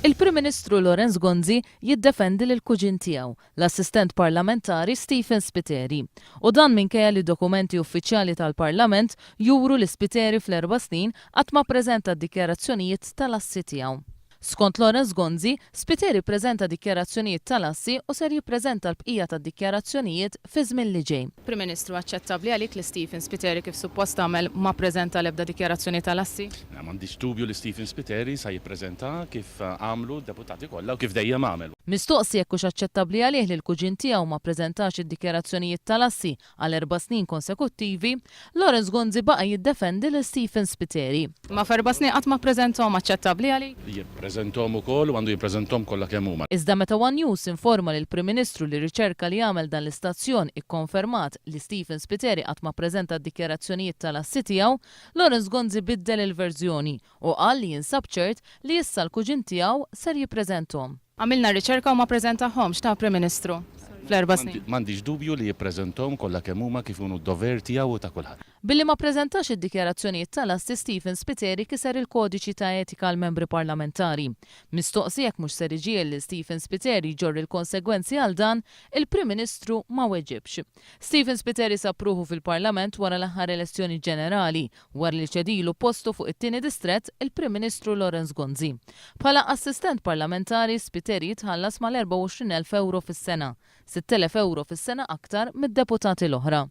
Il-Prim Ministru Lawrence Gonzi jiddefendi lill-kuġin tiegħu, l-Assistent Parlamentari Stephen Spiteri. U dan minkejja li dokumenti uffiċjali tal-Parlament juru li Spiteri fl-4 snin qatt ma ppreżenta d-dikjarazzjonijiet tal-assi tiegħu. Skont Lawrence Gonzi, Spiteri ppreżenta dikjarazzjonijiet tal-assi u ser jippreżenta l-bqija tad-dikjarazzjonijiet fi żmien li ġej. Prim Ministru, aċċettabbli għalik li Stephen Spiteri kif suppost tagħmel ma ppreżenta l-ebda dikjarazzjoni tal-assi? M'għandix dubju li Stephen Spiteri sa jippreżenta kif għamlu d-deputati kollha u kif dejjem għamel. Mistoqsi jekk hux aċċettabbli għalih li l-kuġin tiegħu ma ppreżentax id-dikjarazzjonijiet tal-assi għal 4 snin konsekuttivi, Lawrence Gonzi baqa' jiddefendi lil Stephen Spiteri. Ma f'4 snin qatt ma ppreżentahom aċċettabbli għalik? Jippreżenthom ukoll u għandu jippreżenthom kollha kemm huma. Iżda meta One News informa lill Prim Ministru li riċerka li għamel dan l-istazzjon ikkonfermat li Stephen Spiteri qatt ma ppreżenta d-dikjarazzjonijiet tal-assi tiegħu, Lawrence Gonzi biddel il-verżjoni u qal li jinsab ċert li issa l-kuġin tiegħu ser jippreżenthom. Għamilna riċerka u ma ppreżentahomx ta' Prim Ministru fl-4 snin. M'għandix dubju li jippreżenthom kollha kemm huma kif hunu d-dover tiegħu ta' kulħadd. Billi ma ppreżentax id-dikjarazzjonijiet tal-assi, Stephen Spiteri kiser il-kodici ta' etika l-membri parlamentari. Mistoqsi jekk mhux ser iġiegħel li Stephen Spiteri jgorr il-konsegwenzi għal dan, il-Prim Ministru ma wegibx. Stephen Spiteri sapruħu fil-Parlament wara l-ahhar elezzjoni ġenerali, wara li ċedilu postu fuq it-tieni distrett il-Prim Ministru Lawrence Gonzi. Bħala assistent parlamentari, Spiteri jitħallas mal-24,000 euro fis-sena, 6,000 euro fis-sena aktar mid-deputati l-oħra.